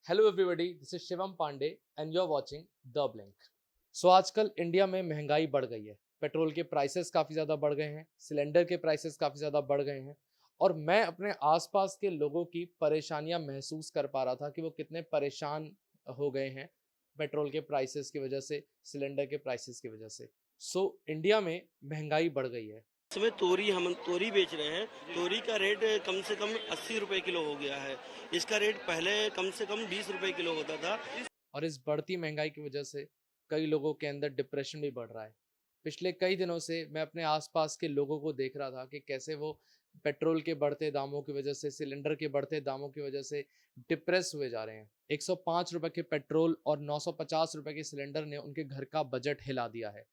Hello everybody, this is Shivam Pandey and you are watching the blink. So आजकल India में महंगाई बढ़ गई है। पेट्रोल के प्राइसेस काफ़ी ज़्यादा बढ़ गए हैं, सिलेंडर के प्राइसेस काफ़ी ज़्यादा बढ़ गए हैं। और मैं अपने आसपास के लोगों की परेशानियां महसूस कर पा रहा था कि वो कितने परेशान हो गए हैं पेट्रोल के प्राइसेस की वजह से, सिलेंडर के प्राइसेस की वजह से। सो इंडिया में महंगाई बढ़ गई है। इस समय हम तोरी बेच रहे हैं। तोरी का रेट कम से कम 80 रुपए किलो हो गया है। इसका रेट पहले कम से कम 20 रुपए किलो होता था। और इस बढ़ती महंगाई की वजह से कई लोगों के अंदर डिप्रेशन भी बढ़ रहा है। पिछले कई दिनों से मैं अपने आसपास के लोगों को देख रहा था कि कैसे वो पेट्रोल के बढ़ते दामों की वजह से, सिलेंडर के बढ़ते दामों की वजह से डिप्रेस हुए जा रहे हैं। 105 रुपए के पेट्रोल और 950 रुपए के सिलेंडर ने उनके घर का बजट हिला दिया है।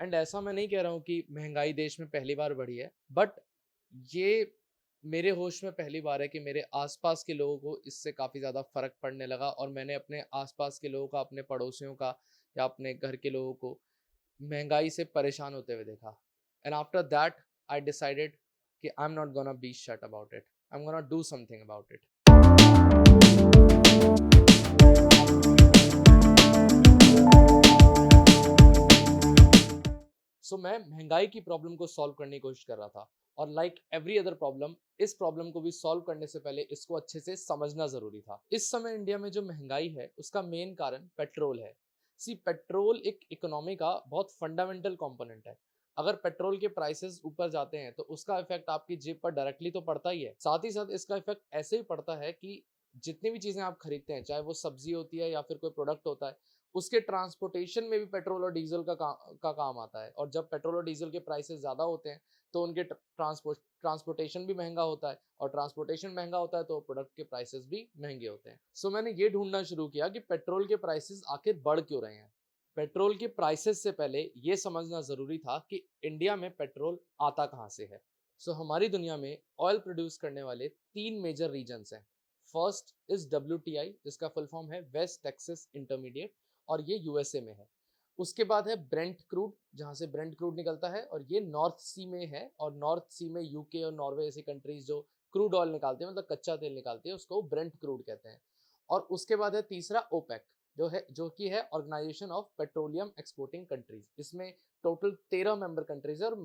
एंड ऐसा मैं नहीं कह रहा हूँ कि महंगाई देश में पहली बार बढ़ी है, बट ये मेरे होश में पहली बार है कि मेरे आसपास के लोगों को इससे काफ़ी ज़्यादा फ़र्क पड़ने लगा और मैंने अपने आसपास के लोगों का, अपने पड़ोसियों का या अपने घर के लोगों को महंगाई से परेशान होते हुए देखा। And after that I decided कि I am not gonna be shut about it, I am gonna do something about it. So मैं महंगाई की प्रॉब्लम को सॉल्व करने की कोशिश कर रहा था। और लाइक एवरी अदर प्रॉब्लम, इस प्रॉब्लम को भी सॉल्व करने से पहले इसको अच्छे से समझना जरूरी था। इस समय इंडिया में जो महंगाई है उसका मेन कारण पेट्रोल है। सी, पेट्रोल एक इकोनॉमी का बहुत फंडामेंटल कंपोनेंट है। अगर पेट्रोल के प्राइसेस ऊपर जाते हैं तो उसका इफेक्ट आपकी जेब पर डायरेक्टली तो पड़ता ही है, साथ ही साथ इसका इफेक्ट ऐसे ही पड़ता है कि जितनी भी चीजें आप खरीदते हैं, चाहे वो सब्जी होती है या फिर कोई प्रोडक्ट होता है, उसके ट्रांसपोर्टेशन में भी पेट्रोल और डीजल का काम आता है। और जब पेट्रोल और डीजल के प्राइसेस ज़्यादा होते हैं तो उनके ट्रांसपोर्टेशन भी महंगा होता है, और ट्रांसपोर्टेशन महंगा होता है तो प्रोडक्ट के प्राइसेस भी महंगे होते हैं। सो मैंने ये ढूंढना शुरू किया कि पेट्रोल के प्राइसेस आखिर बढ़ क्यों रहे हैं। पेट्रोल के प्राइसेस से पहले ये समझना ज़रूरी था कि इंडिया में पेट्रोल आता कहाँ से है। सो हमारी दुनिया में ऑयल प्रोड्यूस करने वाले 3 मेजर रीजन्स हैं। फर्स्ट इज WTI, जिसका फुल फॉर्म है वेस्ट टेक्सास इंटरमीडिएट, और ये यूएसए में है। उसके बाद है ब्रेंट क्रूड, जहाँ से ब्रेंट क्रूड निकलता है, और ये नॉर्थ सी में है। और नॉर्थ सी में यूके और नॉर्वे ऐसी कंट्रीज जो क्रूड ऑयल निकालते हैं, मतलब कच्चा तेल निकालती है, उसको ब्रेंट क्रूड कहते हैं। और उसके बाद है तीसरा ओपेक, जो कि है organization of petroleum exporting countries. इसमें टोटल 13 मेंबर कंट्रीज है और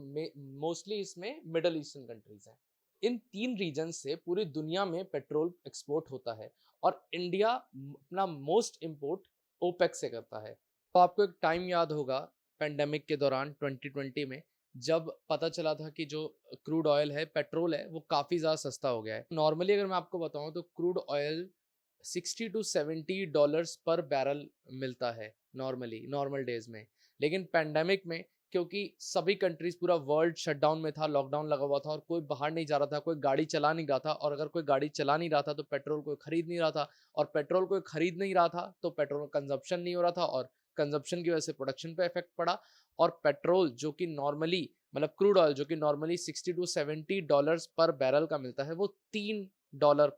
मोस्टली इसमें मिडल ईस्टर्न कंट्रीज हैं। इन 3 रीजन से पूरी दुनिया में पेट्रोल एक्सपोर्ट होता है, और इंडिया अपना मोस्ट इम्पोर्ट ओपेक से करता है। तो आपको एक टाइम याद होगा पेंडेमिक के दौरान 2020 में, जब पता चला था कि जो क्रूड ऑयल है, पेट्रोल है, वो काफ़ी ज़्यादा सस्ता हो गया है। नॉर्मली अगर मैं आपको बताऊं तो क्रूड ऑयल 60 to 70 डॉलर्स पर बैरल मिलता है नॉर्मली, नॉर्मल डेज में। लेकिन पेंडेमिक में, क्योंकि सभी कंट्रीज, पूरा वर्ल्ड शटडाउन में था, लॉकडाउन लगा हुआ था और कोई बाहर नहीं जा रहा था, कोई गाड़ी चला नहीं रहा था, और अगर कोई गाड़ी चला नहीं रहा था तो पेट्रोल कोई खरीद नहीं रहा था, और पेट्रोल कोई खरीद नहीं रहा था तो पेट्रोल कंजप्शन नहीं हो रहा था, और कंजप्शन की वजह से प्रोडक्शन पे इफेक्ट पड़ा। और पेट्रोल जो कि नॉर्मली, मतलब क्रूड ऑयल जो कि नॉर्मली 60 to 70 डॉलर्स पर बैरल का मिलता है, वो $3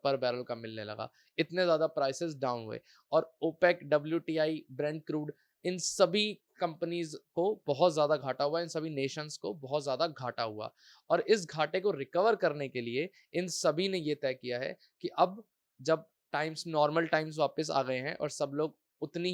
पर बैरल का मिलने लगा। इतने ज़्यादा प्राइसेस डाउन हुए। और ओपेक, WTI, ब्रेंट क्रूड, इन सभी कंपनीज को बहुत ज़्यादा घाटा हुआ, इन सभी नेशंस को बहुत ज़्यादा घाटा हुआ। और इस घाटे को रिकवर करने के लिए इन सभी ने ये तय किया है कि अब जब नॉर्मल टाइम्स वापस आ गए हैं और सब लोग उतना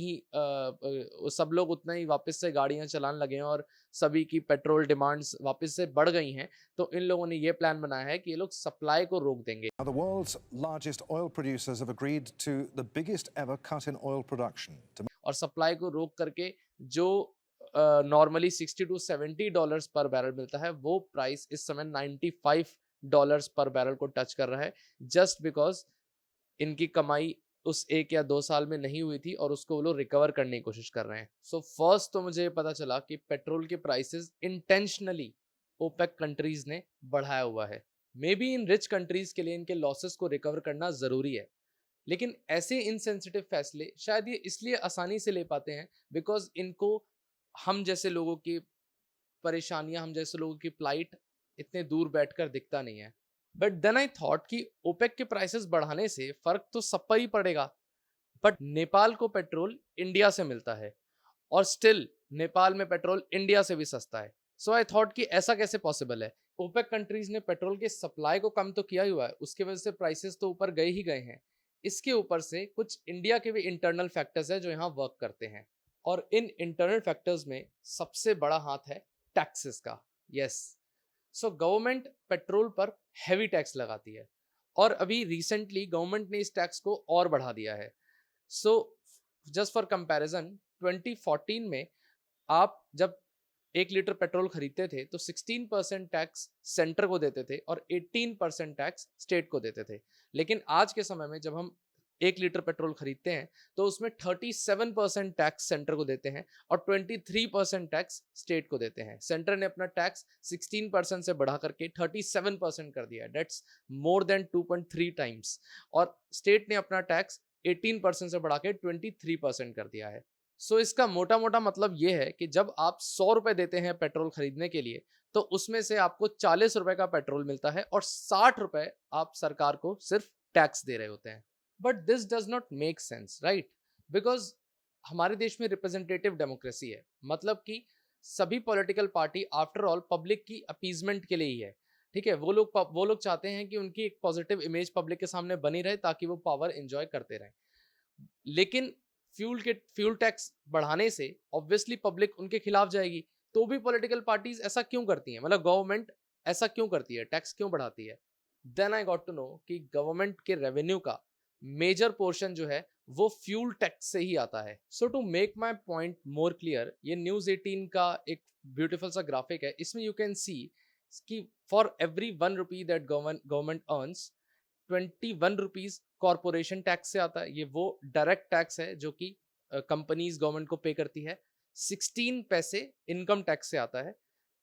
ही वापस से गाड़ियां चलाने लगे हैं, और सभी की पेट्रोल डिमांड्स वापस से बढ़ गई हैं, तो इन लोगों ने ये प्लान बनाया है कि ये लोग सप्लाई को रोक देंगे। Now, the world's largest oil producers have agreed to the biggest ever cut in oil production. और सप्लाई को रोक करके जो नॉर्मली 60 to 70 डॉलर्स पर बैरल मिलता है, वो प्राइस इस समय 95 डॉलर्स पर बैरल को टच कर रहा है, जस्ट बिकॉज इनकी कमाई उस 1 या 2 साल में नहीं हुई थी और उसको वो लोग रिकवर करने की कोशिश कर रहे हैं। सो फर्स्ट तो मुझे पता चला कि पेट्रोल के प्राइसेस इंटेंशनली ओपेक कंट्रीज ने बढ़ाया हुआ है। May be in rich countries के लिए इनके लॉसेस को रिकवर करना जरूरी है, लेकिन ऐसे इनसेंसिटिव फैसले शायद ये इसलिए आसानी से ले पाते हैं बिकॉज इनको हम जैसे लोगों की परेशानियां, हम जैसे लोगों की प्लाइट इतने दूर बैठकर दिखता नहीं है। बट देन आई थॉट कि ओपेक के प्राइसेस बढ़ाने से फर्क तो सब पर ही पड़ेगा, बट नेपाल को पेट्रोल इंडिया से मिलता है और स्टिल नेपाल में पेट्रोल इंडिया से भी सस्ता है। सो आई थॉट कि ऐसा कैसे पॉसिबल है। ओपेक कंट्रीज ने पेट्रोल के सप्लाई को कम तो किया ही हुआ है, उसकी वजह से प्राइसेस तो ऊपर गए ही गए हैं, इसके ऊपर से कुछ इंडिया के भी इंटरनल फैक्टर्स है जो यहाँ वर्क करते हैं, और इन इंटरनल फैक्टर्स में सबसे बड़ा हाथ है टैक्सेस का। यस, सो गवर्नमेंट पेट्रोल पर हैवी टैक्स लगाती है, और अभी रिसेंटली गवर्नमेंट ने इस टैक्स को और बढ़ा दिया है। सो जस्ट फॉर कंपैरिजन, 2014 में आप जब 1 लीटर पेट्रोल खरीदते थे तो 16% टैक्स सेंटर को देते थे और 18% टैक्स स्टेट को देते थे। लेकिन आज के समय में जब हम 1 लीटर पेट्रोल खरीदते हैं तो उसमें 37% टैक्स सेंटर को देते हैं और 23% टैक्स स्टेट को देते हैं। सेंटर ने अपना टैक्स 16% से बढ़ा करके 37% कर दिया है, डेट्स मोर देन 2.3 टाइम्स, और स्टेट ने अपना टैक्स 18% से बढ़ा के 23% कर दिया है। सो इसका मोटा मोटा मतलब ये है कि जब आप 100 रुपए देते हैं पेट्रोल खरीदने के लिए तो उसमें से आपको 40 रुपए का पेट्रोल मिलता है और 60 रुपए आप सरकार को सिर्फ टैक्स दे रहे होते हैं। But this does not make sense, right? Because हमारे देश में रिप्रेजेंटेटिव डेमोक्रेसी है, मतलब कि सभी political party after all public की अपीजमेंट के लिए ही है, ठीक है? वो लोग चाहते हैं कि उनकी एक पॉजिटिव इमेज पब्लिक के सामने बनी रहे ताकि वो पावर एंजॉय करते रहें। लेकिन फ्यूल टैक्स बढ़ाने से ऑब्वियसली पब्लिक उनके खिलाफ जाएगी, तो भी पॉलिटिकल पार्टीज ऐसा क्यों करती हैं? मतलब गवर्नमेंट ऐसा क्यों करती है, टैक्स क्यों बढ़ाती है? Then I got to know कि गवर्नमेंट के रेवेन्यू का मेजर पोर्शन जो है वो फ्यूल टैक्स से ही आता है। So to make my point more clear, ये न्यूज 18 का एक ब्यूटीफुल सा ग्राफिक है। इसमें यू कैन सी कि for every 1 rupee that government earns, 21 rupees corporation tax से आता है। ये वो डायरेक्ट टैक्स है जो कि कंपनीज गवर्नमेंट को पे करती है। 16 पैसे इनकम टैक्स से आता है,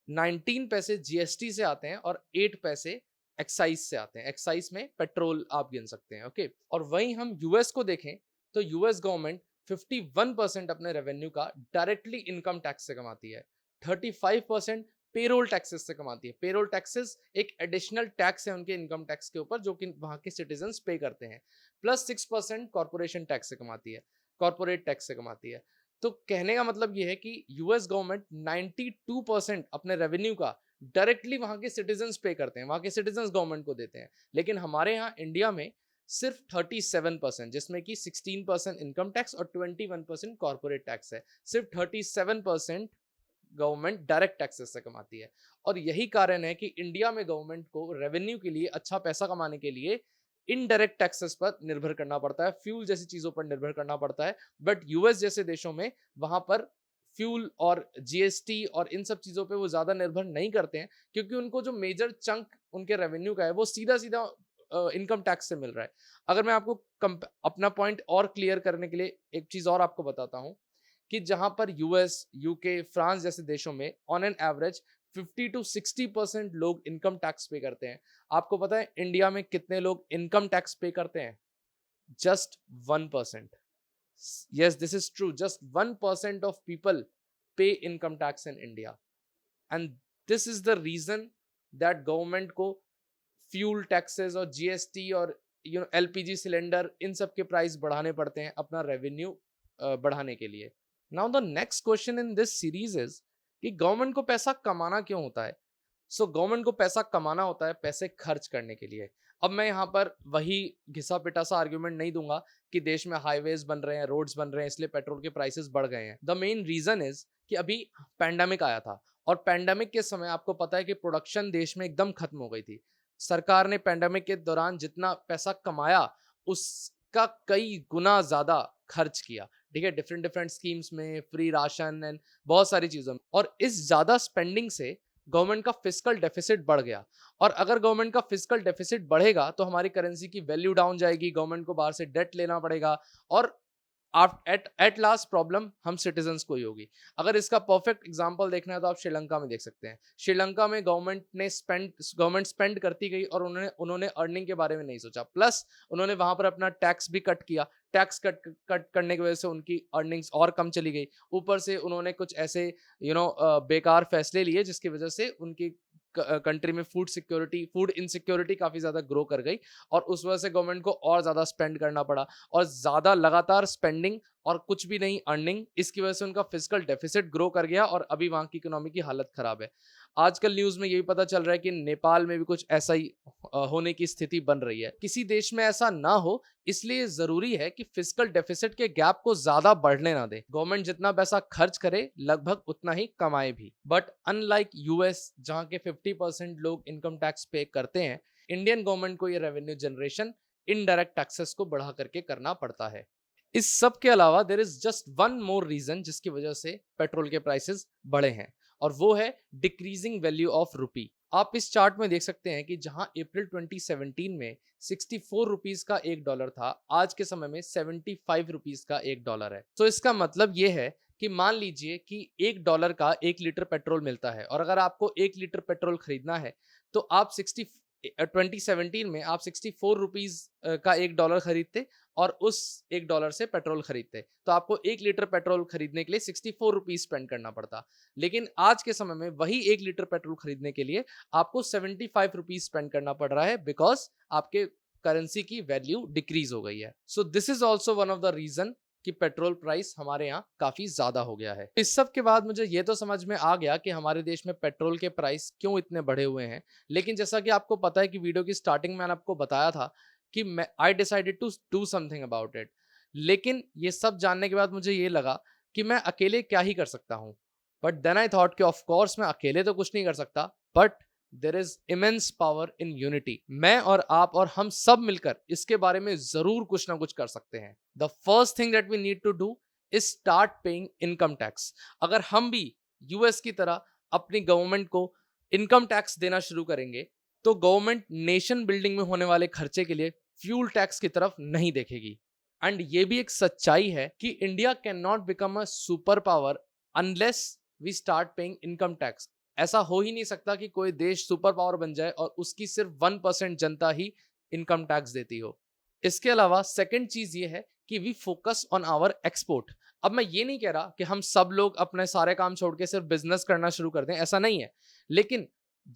19 पैसे जीएसटी से आते हैं और 8 पैसे एक्साइज से आते हैं। एक्साइज में पेट्रोल आप गिन सकते हैं, ओके। और वहीं हम यूएस को देखें तो यूएस गवर्नमेंट 51% अपने रेवेन्यू का डायरेक्टली इनकम टैक्स से कमाती है, 35% पेरोल टैक्सेस से कमाती है। पेरोल टैक्सेस एक एडिशनल टैक्स है उनके इनकम टैक्स के ऊपर जो कि वहां के सिटीजन्स पे करते हैं, प्लस 6% कॉर्पोरेशन टैक्स से कमाती है, कॉर्पोरेट टैक्स से कमाती है। तो कहने का मतलब ये है कि यूएस गवर्नमेंट 92% अपने रेवेन्यू का डायरेक्टली वहां के सिटीजन्स पे करते हैं, वहां के सिटीजन्स गवर्नमेंट को देते हैं। लेकिन हमारे यहाँ इंडिया में सिर्फ 37%, जिसमें कि 16% इनकम टैक्स और 21% कॉर्पोरेट टैक्स है, सिर्फ 37% गवर्नमेंट डायरेक्ट टैक्सेस से कमाती है। और यही कारण है कि इंडिया में गवर्नमेंट को रेवेन्यू के लिए, अच्छा पैसा कमाने के लिए इनडायरेक्ट टैक्सेस पर निर्भर करना पड़ता है, फ्यूल जैसी चीजों पर निर्भर करना पड़ता है। बट यूएस जैसे देशों में वहां पर फ्यूल और जीएसटी और इन सब चीजों पे वो ज्यादा निर्भर नहीं करते हैं, क्योंकि उनको जो मेजर चंक उनके रेवेन्यू का है वो सीधा सीधा इनकम टैक्स से मिल रहा है। अगर मैं आपको अपना पॉइंट और क्लियर करने के लिए एक चीज और आपको बताता हूं कि जहां पर यूएस, यूके, फ्रांस जैसे देशों में ऑन एन एवरेज 50 to 60% लोग इनकम टैक्स पे करते हैं। आपको पता है इंडिया में कितने लोग इनकम टैक्स पे करते हैं? Just 1%। Yes, this is true, just 1% of people pay income tax in India. And this is the reason that government को फ्यूल टैक्सेस और जीएसटी और एलपीजी सिलेंडर इन सब के प्राइस बढ़ाने पड़ते हैं अपना रेवेन्यू बढ़ाने के लिए। Now the next question in this series is कि गवर्नमेंट को पैसा कमाना क्यों होता है? सो गवर्नमेंट को पैसा कमाना होता है पैसे खर्च करने के लिए। अब मैं यहाँ पर वही घिसा पिटा सा आर्ग्यूमेंट नहीं दूंगा कि देश में हाईवेज बन रहे हैं, रोड्स बन रहे हैं, इसलिए पेट्रोल के प्राइसेस बढ़ गए हैं। द मेन रीजन इज कि अभी पैंडेमिक आया था और पैंडेमिक के समय आपको पता है कि प्रोडक्शन देश में एकदम खत्म हो गई थी। सरकार ने पैंडेमिक के दौरान जितना पैसा कमाया उसका कई गुना ज्यादा खर्च किया, ठीक है, डिफरेंट डिफरेंट स्कीम्स में, फ्री राशन एंड बहुत सारी चीजों में। और इस ज्यादा स्पेंडिंग से गवर्नमेंट का फिस्कल डेफिसिट बढ़ गया। और अगर गवर्नमेंट का फिस्कल डेफिसिट बढ़ेगा तो हमारी करेंसी की वैल्यू डाउन जाएगी, गवर्नमेंट को बाहर से डेट लेना पड़ेगा और एट लास्ट प्रॉब्लम हम सिटीजन्स को ही होगी। अगर इसका परफेक्ट एग्जांपल देखना है तो आप श्रीलंका में देख सकते हैं। श्रीलंका में गवर्नमेंट स्पेंड करती गई और उन्होंने अर्निंग के बारे में नहीं सोचा, प्लस उन्होंने वहां पर अपना टैक्स भी कट किया। टैक्स कट करने की वजह से उनकी अर्निंग्स और कम चली गई। ऊपर से उन्होंने कुछ ऐसे बेकार फैसले लिए जिसकी वजह से उनकी कंट्री में फूड इनसिक्योरिटी काफी ज्यादा ग्रो कर गई और उस वजह से गवर्नमेंट को और ज्यादा स्पेंड करना पड़ा और ज्यादा लगातार स्पेंडिंग और कुछ भी नहीं अर्निंग, इसकी वजह से उनका फिजिकल डेफिसिट ग्रो कर गया और अभी वहां की इकोनॉमी की हालत खराब है। आजकल न्यूज में यही पता चल रहा है कि नेपाल में भी कुछ ऐसा ही होने की स्थिति बन रही है। किसी देश में ऐसा ना हो इसलिए जरूरी है कि फिजिकल डेफिसिट के गैप को ज्यादा बढ़ने ना दे। गवर्नमेंट जितना पैसा खर्च करे लगभग उतना ही कमाए भी। बट अनलाइक यूएस जहां के 50% लोग इनकम टैक्स पे करते हैं, इंडियन गवर्नमेंट को ये रेवेन्यू जनरेशन इनडायरेक्ट टैक्सेस को बढ़ा करके करना पड़ता है। इस सब के अलावा there is just one more reason जिसकी वजह से पेट्रोल के प्राइसेस बढ़े हैं, और वो है डिक्रीजिंग वैल्यू ऑफ रुपी। आप इस चार्ट में देख सकते हैं कि जहां अप्रैल 2017 में 64 रुपीस का $1 था, आज के समय में 75 रुपीस का $1 है। तो इसका मतलब ये है कि मान लीजिए कि $1 का 1 लीटर पेट्रोल मिलता है, और अगर आपको 1 लीटर पेट्रोल खरीदना है तो आप 2017 में आप 64 रुपीज का $1 खरीदते और उस $1 से पेट्रोल खरीदते, तो आपको 1 लीटर पेट्रोल खरीदने के लिए 64 रुपीज स्पेंड करना पड़ता। लेकिन आज के समय में वही 1 लीटर पेट्रोल खरीदने के लिए आपको 75 रुपीज स्पेंड करना पड़ रहा है, बिकॉज आपके करेंसी की वैल्यू डिक्रीज हो गई है। So this is also one of the reason कि पेट्रोल प्राइस हमारे यहाँ काफी ज्यादा हो गया है। इस सब के बाद मुझे ये तो समझ में आ गया कि हमारे देश में पेट्रोल के प्राइस क्यों इतने बढ़े हुए हैं। लेकिन जैसा कि आपको पता है कि वीडियो की स्टार्टिंग में मैंने आपको बताया था कि मैं I decided to do something about it. लेकिन ये सब जानने के बाद मुझे ये लगा कि मैं अकेले क्या ही कर सकता हूँ। बट देन आई थॉट कि ऑफ कोर्स मैं अकेले तो कुछ नहीं कर सकता, but there is immense power in unity. मैं और आप और हम सब मिलकर इसके बारे में जरूर कुछ ना कुछ कर सकते हैं। The first thing that we need to do is start paying income tax. अगर हम भी यूएस की तरह अपनी गवर्नमेंट को इनकम टैक्स देना शुरू करेंगे तो गवर्नमेंट नेशन बिल्डिंग में होने वाले खर्चे के लिए फ्यूल टैक्स की तरफ नहीं देखेगी। एंड ये भी एक सच्चाई है कि India can not become a super power unless we start paying income tax. ऐसा हो ही नहीं सकता कि कोई देश सुपर पावर बन जाए और उसकी सिर्फ 1% जनता ही इनकम टैक्स देती हो। इसके अलावा सेकंड चीज ये है कि we focus on our export. अब मैं ये नहीं कह रहा कि हम सब लोग अपने सारे काम छोड़ के सिर्फ बिजनेस करना शुरू कर दें, ऐसा नहीं है। लेकिन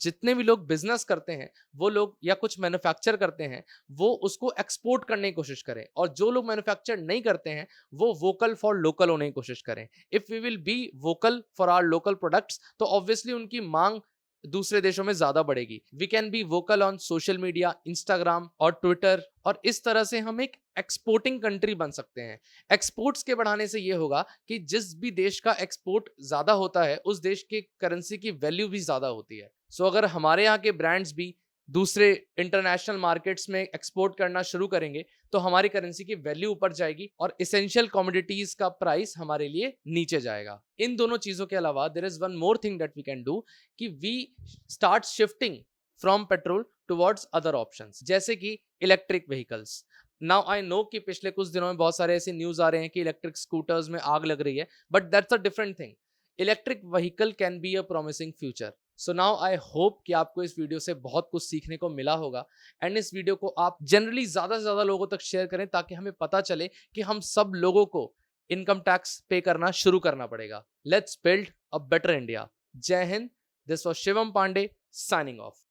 जितने भी लोग बिजनेस करते हैं वो लोग या कुछ मैन्युफैक्चर करते हैं वो उसको एक्सपोर्ट करने की कोशिश करें, और जो लोग मैन्युफैक्चर नहीं करते हैं वो वोकल फॉर लोकल होने की कोशिश करें। If we will be vocal for our local products तो ऑब्वियसली उनकी मांग दूसरे देशों में ज्यादा बढ़ेगी। We can be vocal on social media, Instagram और ट्विटर, और इस तरह से हम एक एक्सपोर्टिंग कंट्री बन सकते हैं। एक्सपोर्ट्स के बढ़ाने से ये होगा कि जिस भी देश का एक्सपोर्ट ज्यादा होता है उस देश के करेंसी की वैल्यू भी ज्यादा होती है। सो अगर हमारे यहाँ के ब्रांड्स भी दूसरे इंटरनेशनल मार्केट्स में एक्सपोर्ट करना शुरू करेंगे तो हमारी करेंसी की वैल्यू ऊपर जाएगी और एसेंशियल कमोडिटीज का प्राइस हमारे लिए नीचे जाएगा। इन दोनों चीजों के अलावा there is one more thing that we can do कि we start shifting from petrol towards other options, जैसे कि electric vehicles. Now I know कि पिछले कुछ दिनों में बहुत सारे ऐसे न्यूज आ रहे हैं कि इलेक्ट्रिक स्कूटर्स में आग लग रही है, but that's a different thing. Electric vehicle can be a promising future. So now I hope कि आपको इस वीडियो से बहुत कुछ सीखने को मिला होगा, एंड इस वीडियो को आप जनरली ज्यादा से ज्यादा लोगों तक शेयर करें ताकि हमें पता चले कि हम सब लोगों को इनकम टैक्स पे करना शुरू करना पड़ेगा। Let's build a better India. जय हिंद। This was Shivam Pandey signing of.